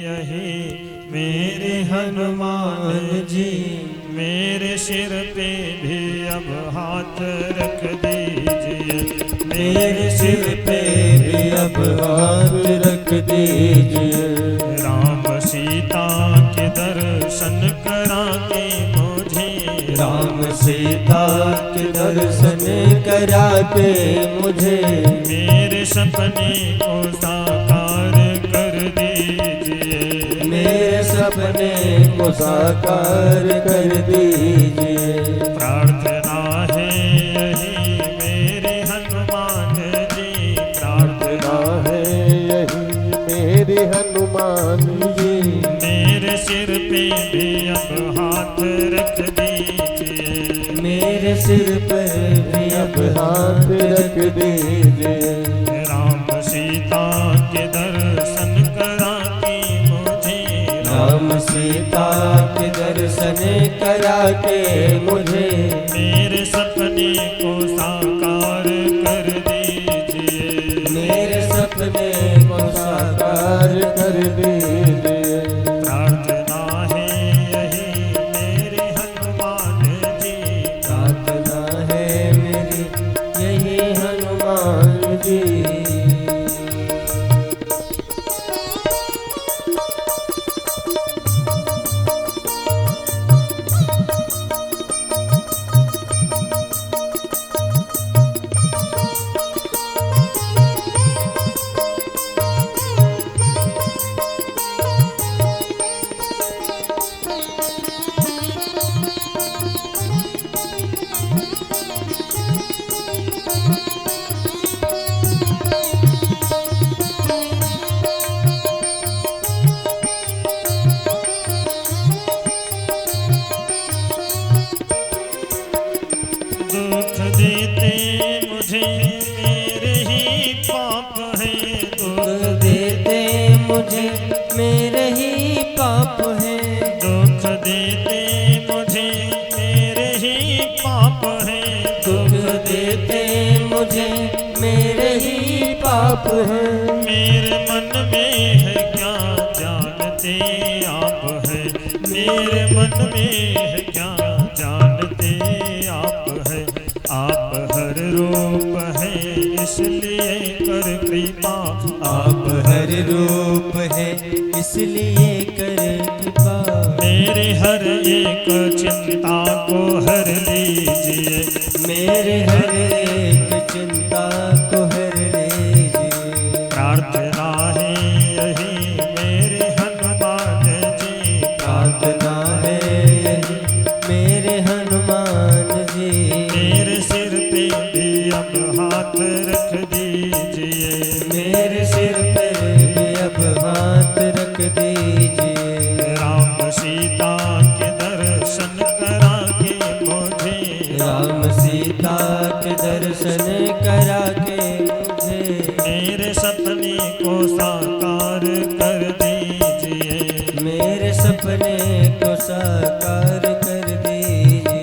यही मेरे हनुमान जी, मेरे सिर पे भी अब हाथ रख दीजिए, मेरे सिर पे भी अब हाथ रख दीजिए। राम सीता के दर्शन करा के मुझे, राम सीता के दर्शन करा के मुझे, मेरे सपने को साकार कर दीजिए, मेरे सपने को साकार कर दीजिए। प्रार्थना है यही मेरे हनुमान जी, प्रार्थना है यही मेरे हनुमान जी, मेरे सिर पे भी अब हाथ रख दीजिए, मेरे सिर पर भी अब हाथ रख दीजिए। राम सीता के दर्शन करा के मुझे, राम सीता के दर्शन करा के मुझे, मेरे सपने को साकार कर दीजिए, मेरे सपने को साकार कर दीजिए। प्रार्थना है यही मेरे हनुमान जी, प्रार्थना है मेरी यही हनुमान जी। दुख देते मुझे मेरे ही पाप है, दुख देते मुझे मेरे ही पाप है, दुख देते मुझे मेरे ही पाप है, दुख देते मुझे मेरे ही पाप है। मेरे मन में है क्या जानते आप है, मेरे मन में है क्या जानते आप है, आप हर रूप है इसलिए कर कृपा, आप हर रूप है इसलिए कर कृपा, मेरे हर एक चिंता को हर लीजिए, मेरे हर एक चिंता को हर लीजिए। प्रार्थना है यही मेरे हनुमान जी, प्रार्थना है यही मेरे हनुमान जी, मेरे सिर पे भी अब हाथ रख दीजिए, मेरे सिर पर भी अब हाथ रख दीजिए। राम सीता के दर्शन करा के मुझे, राम सीता के दर्शन करा के मुझे, मेरे सपने को साकार कर दीजिए, मेरे सपने को साकार कर दीजिए।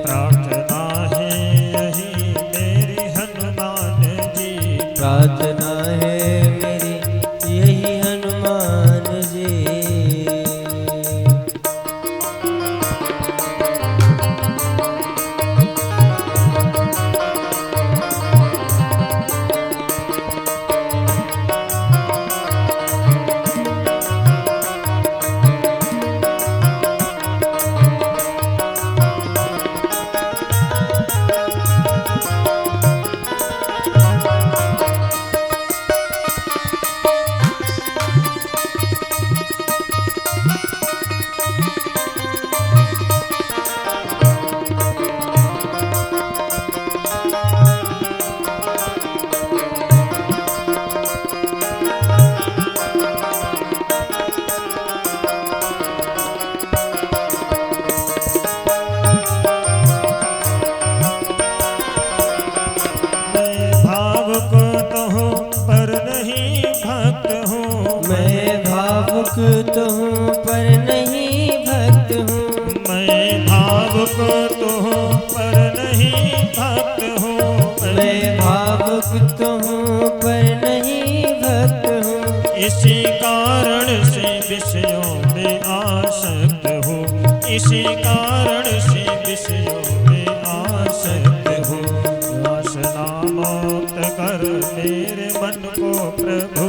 प्रार्थना है यही मेरी हनुमान जी, प्रार्थना है मेरी यही हनुमान जी। भावुक तो हूँ पर नहीं भक्त हूँ, मैं भावुक तो हूँ पर नहीं भक्त हूँ, मैं भावुक तो हूँ पर नहीं भक्त हूँ। इसी कारण से विषयों में आसक्त हूँ, इसी कारण से विषयों में आसक्त हूँ। वासना मुक्त कर मेरे मन को प्रभु,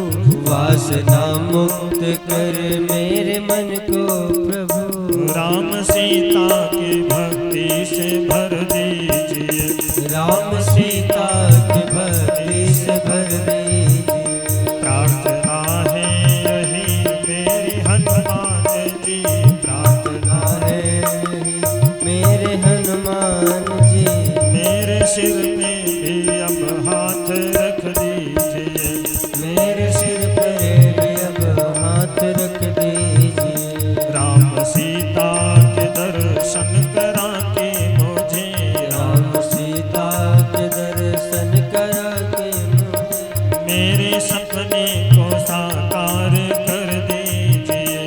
वासना मुक्त कर मेरे मन को प्रभु। राम सीता की भक्ति से भर दीजिए, राम सीता की भक्ति से भर दीजिए। प्रार्थना है यही मेरी हनुमान जी, प्रार्थना है मेरे हनुमान जी। मेरे सिर में भी अब हाथ रख दीजिए, मेरे सिर पर भी अब हाथ रख दीजिए। राम सीता के दर्शन करा के मुझे, राम सीता के दर्शन करा के मुझे। मेरे सपने को साकार कर दीजिए,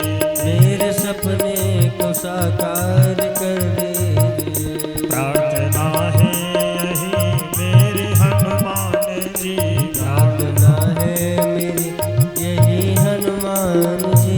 मेरे सपने को साकार कर दीजिए। प्रार्थना है यही मेरे हनुमान जी, प्रार्थना है मेरी यही हनुमान जी।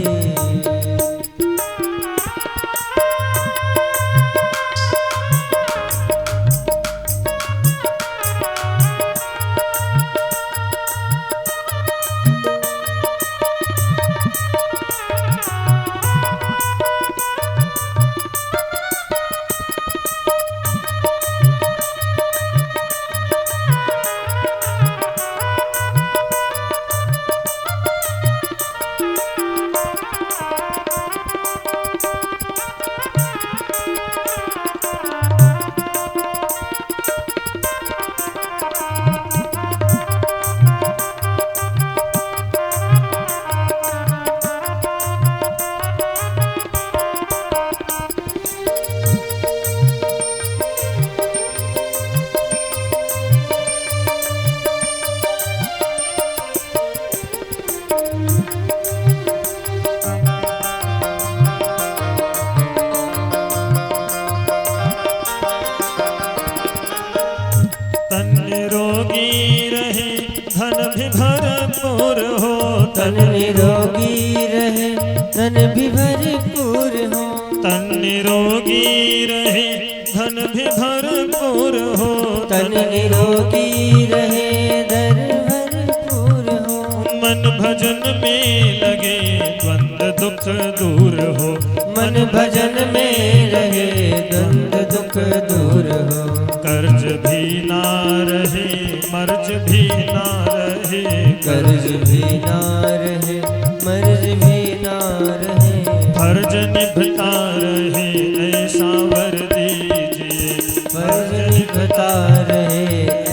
तन निरोगी रहे धन भी भरपूर हो, तन निरोगी रहे धन भी भरपूर हो। तन निरोगी रहे धन भी भरपूर हो, तन निरोगी रहे धन भरपूर हो। मन भजन में लगे द्वंद दुख दूर हो, मन भजन में रहे द्वंद दुख दूर हो। कर्ज भी ना रहे मर्ज भी ना रहे, कर्ज भी ना रहे मर्ज भी ना रहे। फर्ज निभता रहे ऐसा वर दीजिए, फर्ज निभता रहे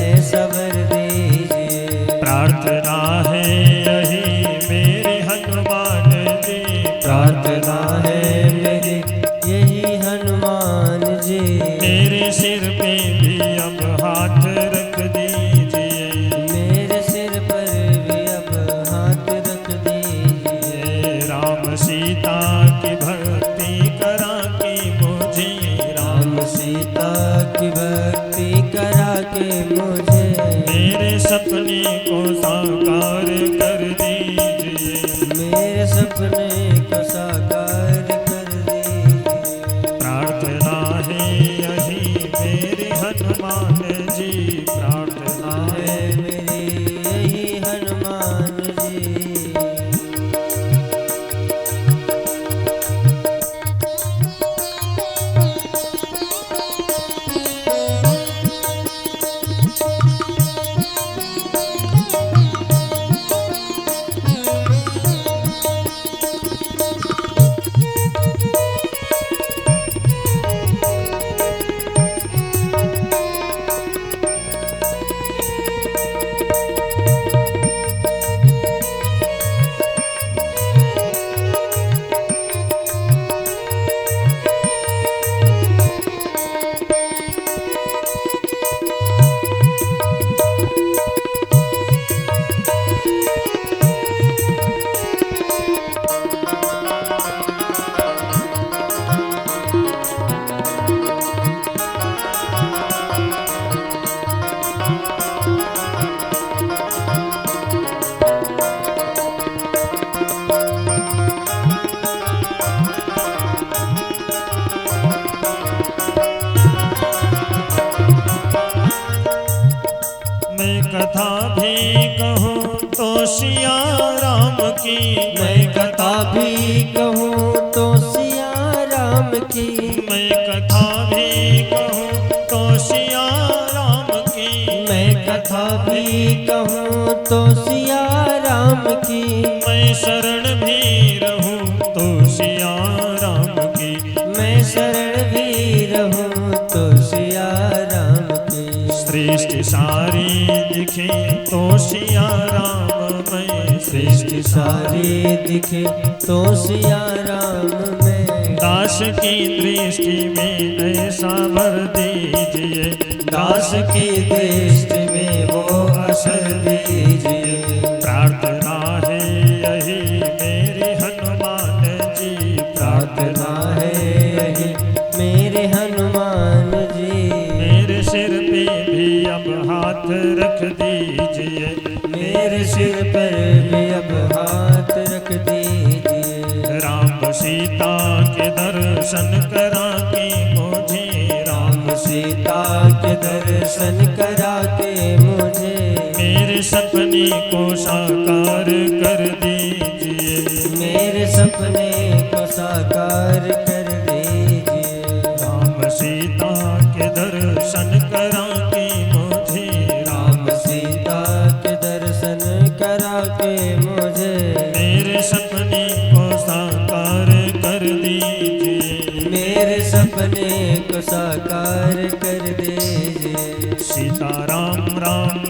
ऐसा वर दीजिए। प्रार्थना है यही मेरे हनुमान जी, प्रार्थना है मेरी यही हनुमान जी। मेरे सिर पे भी अब हाथ रख दीजिए, मेरे सिर पर भी अब हाथ रख दीजिए। राम सीता की भक्ति करा के मुझे, राम सीता की भक्ति करा के मुझे। मेरे सपने को साकार कर दीजिए, मेरे सपने को साकार कर दीजिए। प्रार्थना है यही मेरे हनुमान जी, प्रार्थना है है मेरी यही हनुमान जी। की। मैं कथा भी कहूँ तो सिया राम की। मैं कथा भी कहूँ तो सिया राम की। मैं शरण भी रहूं तो सिया राम की। मैं शरण भी रहूं तो सिया राम की। सृष्टि सारी दिखे तो सिया राम मैं। सृष्टि सारी दिखे तो सिया राम में। दास की दृष्टि में ऐसा भर दीजिए। दास की दृष्टि में वो असर दीजिए। प्रार्थना है यही मेरी हनुमान जी। प्रार्थना है यही मेरे हनुमान जी। मेरे सिर पे भी अब हाथ रख दीजिए। मेरे सिर पर भी अब हाथ रख दीजिए। राम सीता के दर्शन करा के मुझे। राम सीता के दर्शन करा के मुझे। मेरे सपने को साकार कर दीजिए। मेरे सपने को साकार कर दीजिए। राम सीता के दर्शन करा के मुझे। राम सीता के दर्शन करा के मुझे। मेरे सपने को साकार कर दीजिए। मेरे सपने को साकार कर दीजिए। सीता राम राम